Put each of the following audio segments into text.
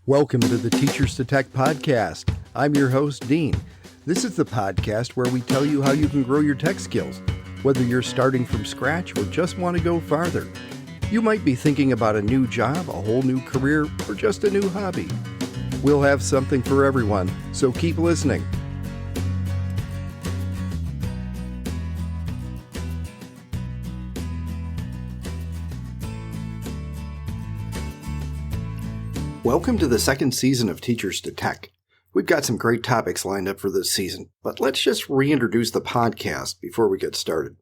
Welcome to the Teachers to Tech podcast. I'm your host, Dean. This is the podcast where we tell you how you can grow your tech skills, whether you're starting from scratch or just want to go farther. You might be thinking about a new job, a whole new career, or just a new hobby. We'll have something for everyone, so keep listening. Welcome to the second season of Teachers to Tech. We've got some great topics lined up for this season, but let's just reintroduce the podcast before we get started.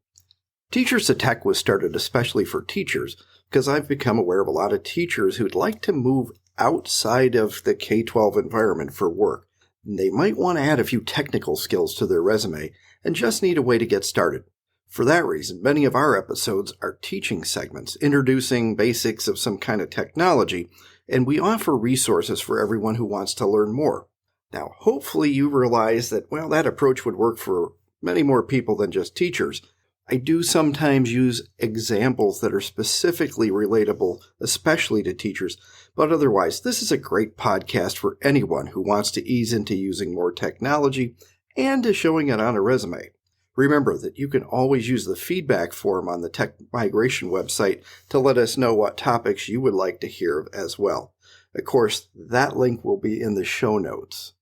Teachers to Tech was started especially for teachers because I've become aware of a lot of teachers who'd like to move outside of the K-12 environment for work. They might want to add a few technical skills to their resume and just need a way to get started. For that reason, many of our episodes are teaching segments, introducing basics of some kind of technology, and we offer resources for everyone who wants to learn more. Now, hopefully you realize that, that approach would work for many more people than just teachers. I do sometimes use examples that are specifically relatable, especially to teachers, but otherwise, this is a great podcast for anyone who wants to ease into using more technology and to showing it on a resume. Remember that you can always use the feedback form on the Tech Migration website to let us know what topics you would like to hear as well. Of course, that link will be in the show notes.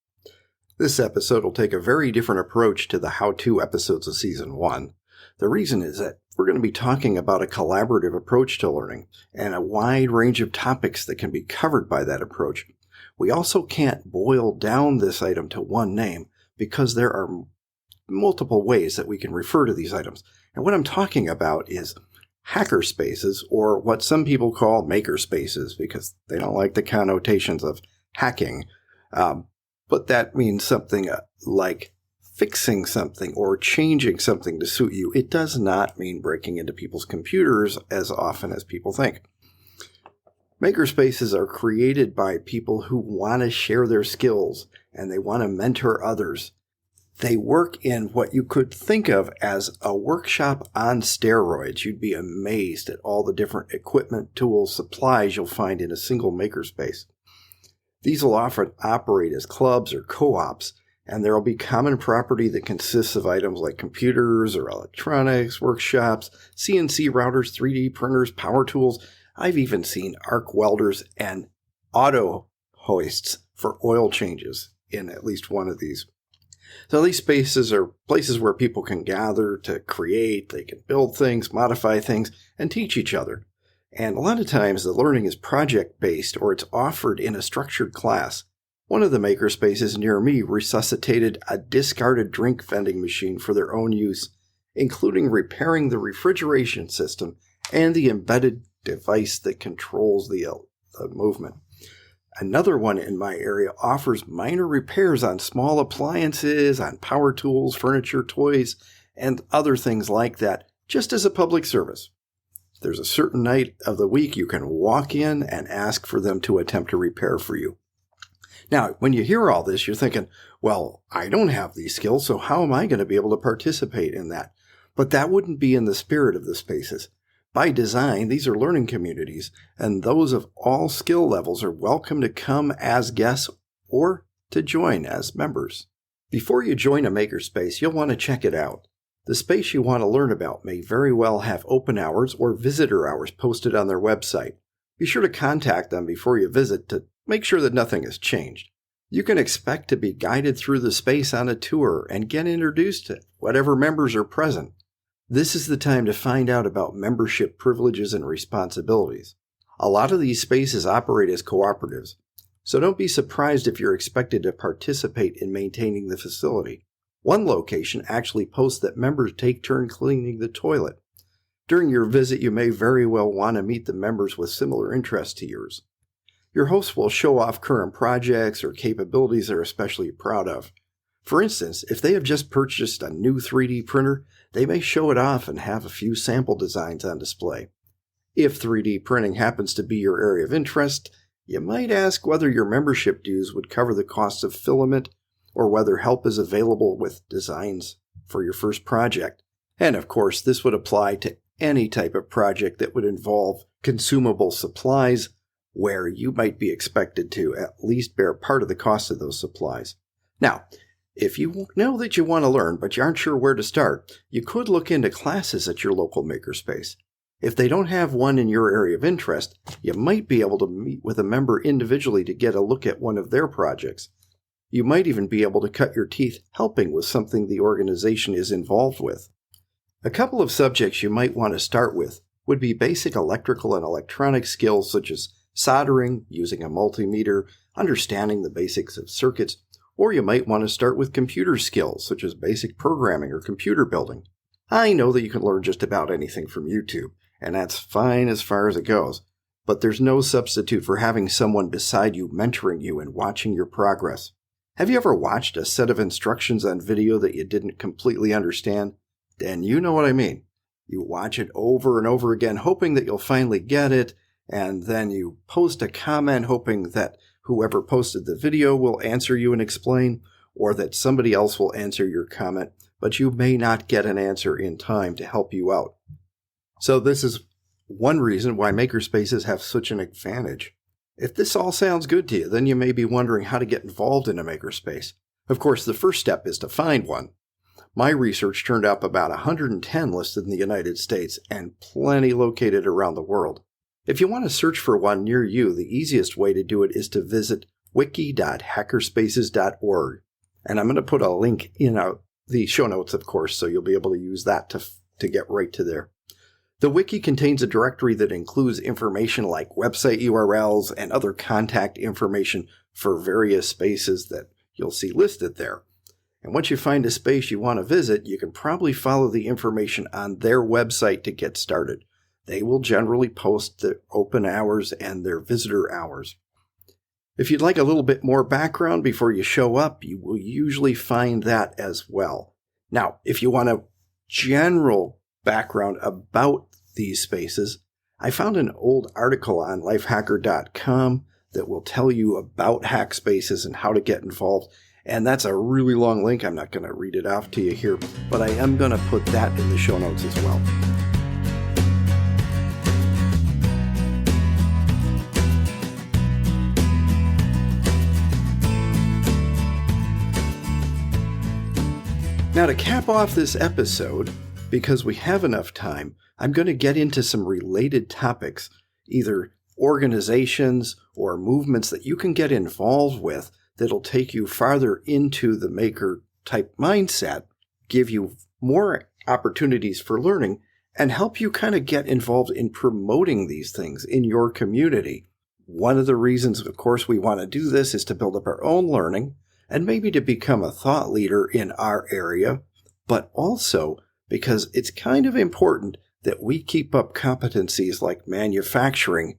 This episode will take a very different approach to the how-to episodes of Season 1. The reason is that we're going to be talking about a collaborative approach to learning and a wide range of topics that can be covered by that approach. We also can't boil down this item to one name because there are multiple ways that we can refer to these items. And what I'm talking about is Hackerspaces, or what some people call Makerspaces because they don't like the connotations of hacking. But that means something like fixing something or changing something to suit you. It does not mean breaking into people's computers as often as people think. Makerspaces are created by people who want to share their skills and they want to mentor others. They work in what you could think of as a workshop on steroids. You'd be amazed at all the different equipment, tools, supplies you'll find in a single makerspace. These will often operate as clubs or co-ops, and there will be common property that consists of items like computers or electronics, workshops, CNC routers, 3D printers, power tools. I've even seen arc welders and auto hoists for oil changes in at least one of these. So these spaces are places where people can gather to create, they can build things, modify things, and teach each other. And a lot of times the learning is project-based or it's offered in a structured class. One of the makerspaces near me resuscitated a discarded drink vending machine for their own use, including repairing the refrigeration system and the embedded device that controls the movement. Another one in my area offers minor repairs on small appliances, on power tools, furniture, toys, and other things like that, just as a public service. There's a certain night of the week you can walk in and ask for them to attempt a repair for you. Now, when you hear all this, you're thinking, well, I don't have these skills, so how am I going to be able to participate in that? But that wouldn't be in the spirit of the spaces. By design, these are learning communities, and those of all skill levels are welcome to come as guests or to join as members. Before you join a makerspace, you'll want to check it out. The space you want to learn about may very well have open hours or visitor hours posted on their website. Be sure to contact them before you visit to make sure that nothing has changed. You can expect to be guided through the space on a tour and get introduced to whatever members are present. This is the time to find out about membership privileges and responsibilities. A lot of these spaces operate as cooperatives, so don't be surprised if you're expected to participate in maintaining the facility. One location actually posts that members take turns cleaning the toilet. During your visit, you may very well want to meet the members with similar interests to yours. Your host will show off current projects or capabilities they're especially proud of. For instance, if they have just purchased a new 3D printer, they may show it off and have a few sample designs on display. If 3D printing happens to be your area of interest, you might ask whether your membership dues would cover the cost of filament or whether help is available with designs for your first project. And of course, this would apply to any type of project that would involve consumable supplies, where you might be expected to at least bear part of the cost of those supplies. Now, if you know that you want to learn but you aren't sure where to start, you could look into classes at your local makerspace. If they don't have one in your area of interest, you might be able to meet with a member individually to get a look at one of their projects. You might even be able to cut your teeth helping with something the organization is involved with. A couple of subjects you might want to start with would be basic electrical and electronic skills such as soldering, using a multimeter, understanding the basics of circuits, or you might want to start with computer skills such as basic programming or computer building. I know that you can learn just about anything from YouTube, and that's fine as far as it goes, but there's no substitute for having someone beside you mentoring you and watching your progress. Have you ever watched a set of instructions on video that you didn't completely understand? Then you know what I mean. You watch it over and over again, hoping that you'll finally get it, and then you post a comment hoping that whoever posted the video will answer you and explain, or that somebody else will answer your comment, but you may not get an answer in time to help you out. So this is one reason why Makerspaces have such an advantage. If this all sounds good to you, then you may be wondering how to get involved in a makerspace. Of course, the first step is to find one. My research turned up about 110 listed in the United States and plenty located around the world. If you want to search for one near you, the easiest way to do it is to visit wiki.hackerspaces.org. And I'm going to put a link in the show notes, of course, so you'll be able to use that to get right to there. The wiki contains a directory that includes information like website URLs and other contact information for various spaces that you'll see listed there. And once you find a space you want to visit, you can probably follow the information on their website to get started. They will generally post the open hours and their visitor hours. If you'd like a little bit more background before you show up, you will usually find that as well. Now, if you want a general background about these spaces, I found an old article on lifehacker.com that will tell you about Hackspaces and how to get involved. And that's a really long link. I'm not going to read it off to you here, but I am going to put that in the show notes as well. Now, to cap off this episode, because we have enough time, I'm going to get into some related topics, either organizations or movements that you can get involved with that'll take you farther into the maker-type mindset, give you more opportunities for learning, and help you kind of get involved in promoting these things in your community. One of the reasons, of course, we want to do this is to build up our own learning and maybe to become a thought leader in our area, but also because it's kind of important that we keep up competencies like manufacturing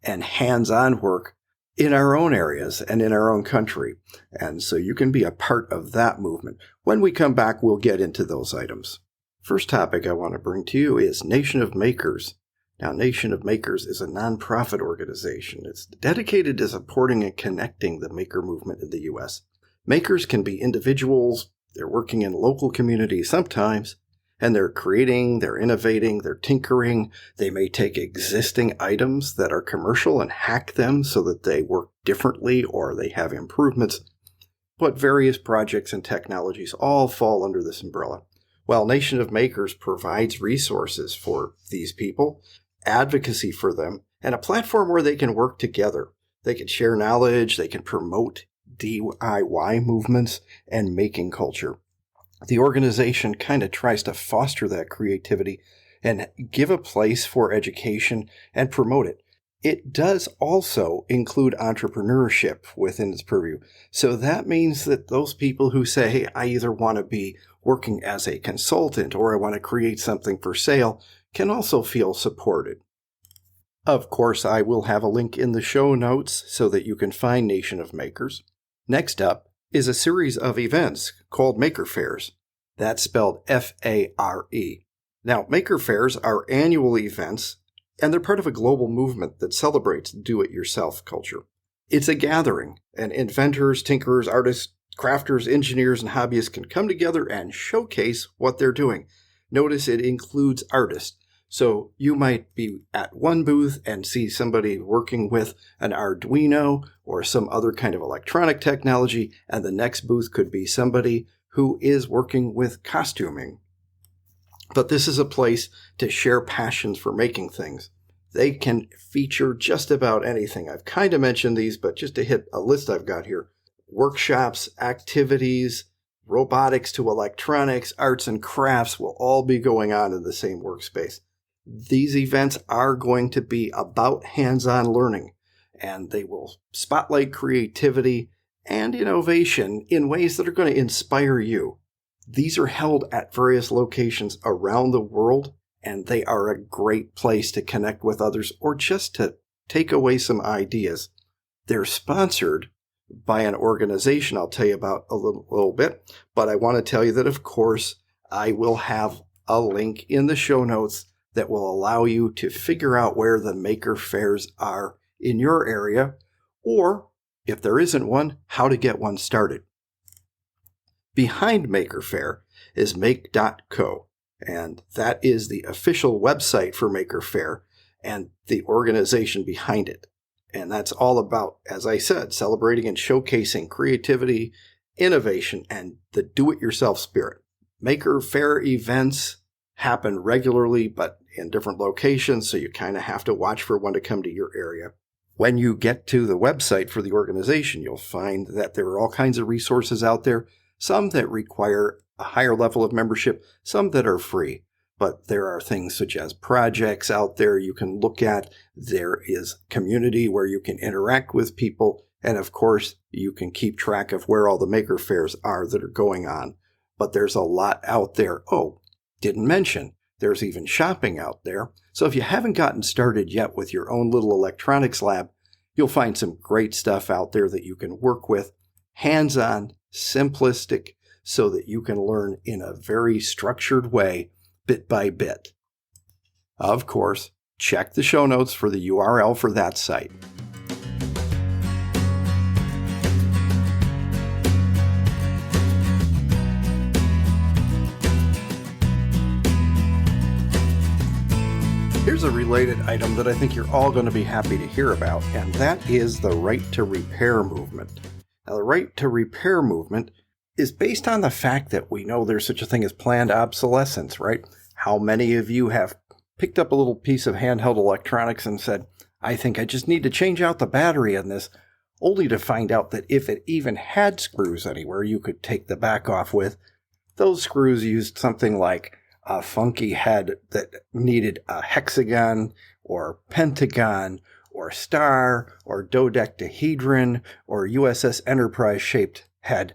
and hands-on work in our own areas and in our own country. And so you can be a part of that movement. When we come back, we'll get into those items. First topic I want to bring to you is Nation of Makers. Now, Nation of Makers is a nonprofit organization. It's dedicated to supporting and connecting the maker movement in the U.S. Makers can be individuals, they're working in local communities sometimes, and they're creating, they're innovating, they're tinkering. They may take existing items that are commercial and hack them so that they work differently or they have improvements. But various projects and technologies all fall under this umbrella. Well, Nation of Makers provides resources for these people, advocacy for them, and a platform where they can work together. They can share knowledge, they can promote DIY movements, and making culture. The organization kind of tries to foster that creativity and give a place for education and promote it. It does also include entrepreneurship within its purview. So that means that those people who say, hey, I either want to be working as a consultant or I want to create something for sale can also feel supported. Of course, I will have a link in the show notes so that you can find Nation of Makers. Next up is a series of events called Maker Fairs. That's spelled F-A-R-E. Now, Maker Fairs are annual events, and they're part of a global movement that celebrates do-it-yourself culture. It's a gathering, and inventors, tinkerers, artists, crafters, engineers, and hobbyists can come together and showcase what they're doing. Notice it includes artists, So you might be at one booth and see somebody working with an Arduino or some other kind of electronic technology, and the next booth could be somebody who is working with costuming. But this is a place to share passions for making things. They can feature just about anything. I've kind of mentioned these, but just to hit a list I've got here: workshops, activities, robotics to electronics, arts and crafts will all be going on in the same workspace. These events are going to be about hands-on learning, and they will spotlight creativity and innovation in ways that are going to inspire you. These are held at various locations around the world, and they are a great place to connect with others or just to take away some ideas. They're sponsored by an organization I'll tell you about a little bit, but I want to tell you that, of course, I will have a link in the show notes that will allow you to figure out where the maker fairs are in your area, or if there isn't one, how to get one started. Behind Maker Faire is make.co, and that is the official website for Maker Faire and the organization behind it. And that's all about, as I said, celebrating and showcasing creativity, innovation, and the do-it-yourself spirit. Maker Faire events happen regularly, but in different locations, so you kind of have to watch for one to come to your area. When you get to the website for the organization, you'll find that there are all kinds of resources out there, some that require a higher level of membership, some that are free. But there are things such as projects out there you can look at. There is community where you can interact with people. And of course, you can keep track of where all the maker fairs are that are going on. But there's a lot out there. Oh, didn't mention, there's even shopping out there. So if you haven't gotten started yet with your own little electronics lab, you'll find some great stuff out there that you can work with, hands-on, simplistic, so that you can learn in a very structured way, bit by bit. Of course, check the show notes for the URL for that site. Here's a related item that I think you're all going to be happy to hear about, and that is the right to repair movement. Now, the right to repair movement is based on the fact that we know there's such a thing as planned obsolescence, right? How many of you have picked up a little piece of handheld electronics and said, I think I just need to change out the battery in this, only to find out that if it even had screws anywhere you could take the back off with, those screws used something like a funky head that needed a hexagon or pentagon or star or dodecahedron or USS Enterprise shaped head.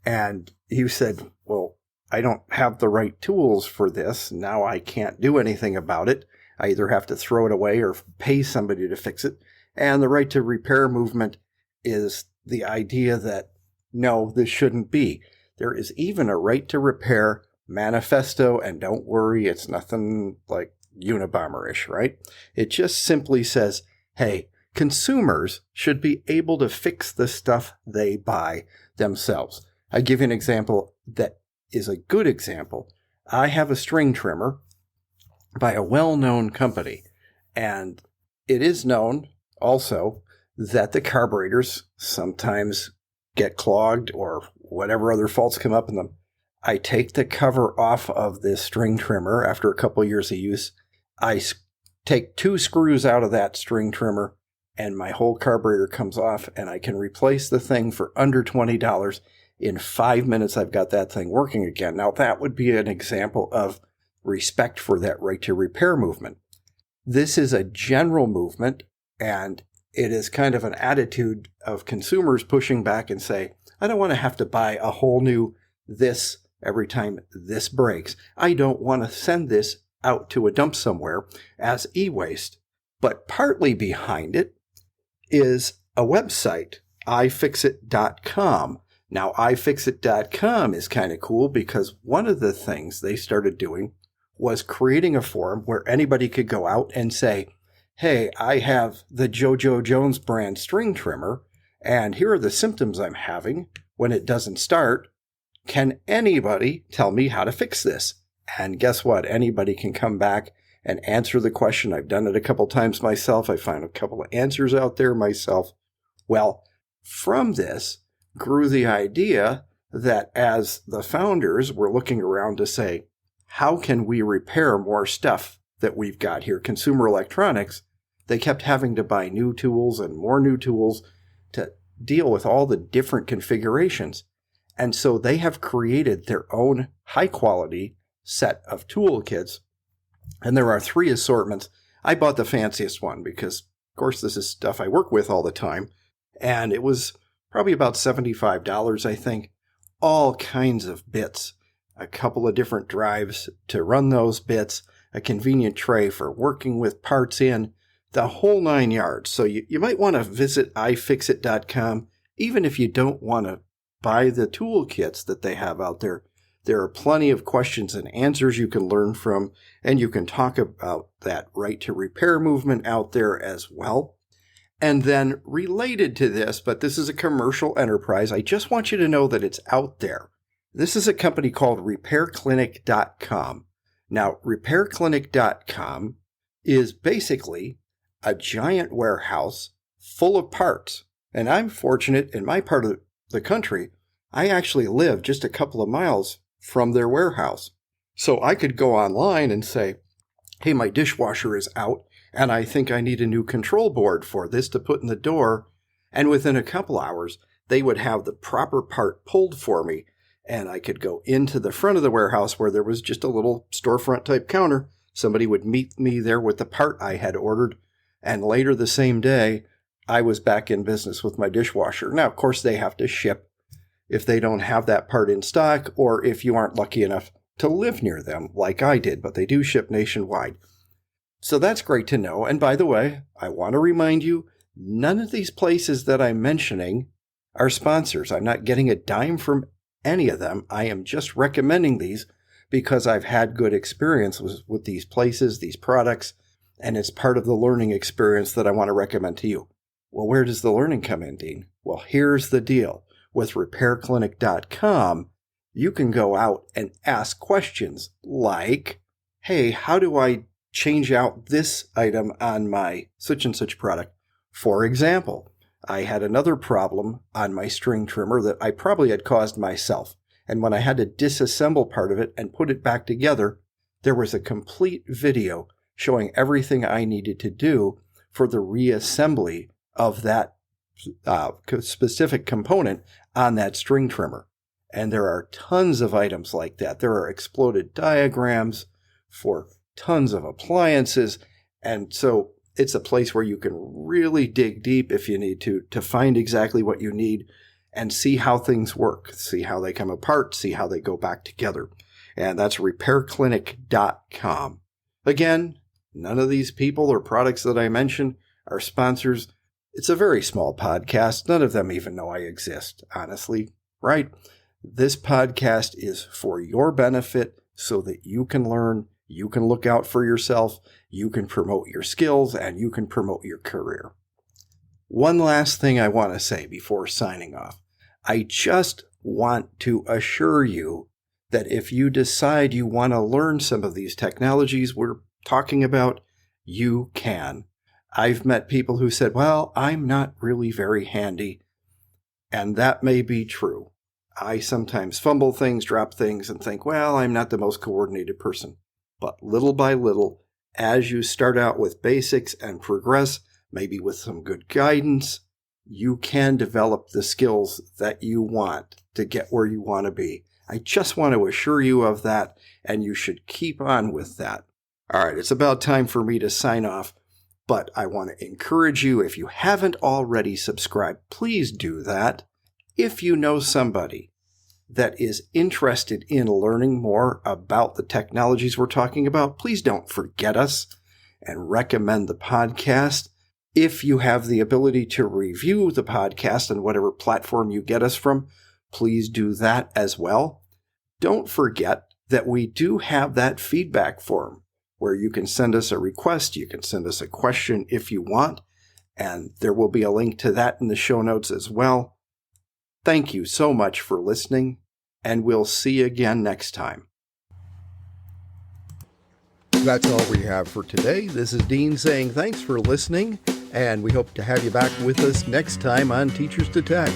And you said, well, I don't have the right tools for this. Now I can't do anything about it. I either have to throw it away or pay somebody to fix it. And the right to repair movement is the idea that, no, this shouldn't be. There is even a right to repair manifesto, and don't worry, it's nothing like Unabomber-ish, right? It just simply says, hey, consumers should be able to fix the stuff they buy themselves. I give you an example that is a good example. I have a string trimmer by a well-known company, and it is known also that the carburetors sometimes get clogged or whatever other faults come up in them. I take the cover off of this string trimmer after a couple years of use. I take 2 screws out of that string trimmer, and my whole carburetor comes off, and I can replace the thing for under $20. In 5 minutes, I've got that thing working again. Now, that would be an example of respect for that right to repair movement. This is a general movement, and it is kind of an attitude of consumers pushing back and say, I don't want to have to buy a whole new this every time this breaks. I don't want to send this out to a dump somewhere as e-waste. But partly behind it is a website, ifixit.com. Now, ifixit.com is kind of cool because one of the things they started doing was creating a forum where anybody could go out and say, hey, I have the JoJo Jones brand string trimmer, and here are the symptoms I'm having when it doesn't start. Can anybody tell me how to fix this? And guess what? Anybody can come back and answer the question. I've done it a couple times myself. I found a couple of answers out there myself. Well, from this grew the idea that as the founders were looking around to say, how can we repair more stuff that we've got here, consumer electronics, they kept having to buy new tools and more new tools to deal with all the different configurations. And so they have created their own high-quality set of toolkits. And there are 3 assortments. I bought the fanciest one because, of course, this is stuff I work with all the time. And it was probably about $75, I think. All kinds of bits. A couple of different drives to run those bits. A convenient tray for working with parts in. The whole 9 yards. So you might want to visit ifixit.com, even if you don't want to buy the toolkits that they have out there. There are plenty of questions and answers you can learn from, and you can talk about that right to repair movement out there as well. And then related to this, but this is a commercial enterprise, I just want you to know that it's out there. This is a company called RepairClinic.com. Now, RepairClinic.com is basically a giant warehouse full of parts. And I'm fortunate in my part of the country, I actually live just a couple of miles from their warehouse. So I could go online and say, hey, my dishwasher is out and I think I need a new control board for this to put in the door. And within a couple hours, they would have the proper part pulled for me. And I could go into the front of the warehouse where there was just a little storefront type counter. Somebody would meet me there with the part I had ordered. And later the same day, I was back in business with my dishwasher. Now, of course, they have to ship if they don't have that part in stock, or if you aren't lucky enough to live near them like I did, but they do ship nationwide. So that's great to know. And by the way, I want to remind you, none of these places that I'm mentioning are sponsors. I'm not getting a dime from any of them. I am just recommending these because I've had good experiences with these places, these products, and it's part of the learning experience that I want to recommend to you. Well, where does the learning come in, Dean? Well, here's the deal. With RepairClinic.com, you can go out and ask questions like, hey, how do I change out this item on my such and such product? For example, I had another problem on my string trimmer that I probably had caused myself. And when I had to disassemble part of it and put it back together, there was a complete video showing everything I needed to do for the reassembly of that specific component on that string trimmer. And there are tons of items like that. There are exploded diagrams for tons of appliances. And so it's a place where you can really dig deep if you need to find exactly what you need and see how things work, see how they come apart, see how they go back together. And that's RepairClinic.com. Again, none of these people or products that I mentioned are sponsors. It's a very small podcast. None of them even know I exist, honestly, right? This podcast is for your benefit so that you can learn, you can look out for yourself, you can promote your skills, and you can promote your career. One last thing I want to say before signing off. I just want to assure you that if you decide you want to learn some of these technologies we're talking about, you can. I've met people who said, well, I'm not really very handy. And that may be true. I sometimes fumble things, drop things, and think, well, I'm not the most coordinated person. But little by little, as you start out with basics and progress, maybe with some good guidance, you can develop the skills that you want to get where you want to be. I just want to assure you of that, and you should keep on with that. All right, it's about time for me to sign off. But I want to encourage you, if you haven't already subscribed, please do that. If you know somebody that is interested in learning more about the technologies we're talking about, please don't forget us and recommend the podcast. If you have the ability to review the podcast on whatever platform you get us from, please do that as well. Don't forget that we do have that feedback form where you can send us a request, you can send us a question if you want, and there will be a link to that in the show notes as well. Thank you so much for listening, and we'll see you again next time. That's all we have for today. This is Dean saying thanks for listening, and we hope to have you back with us next time on Teachers to Tech.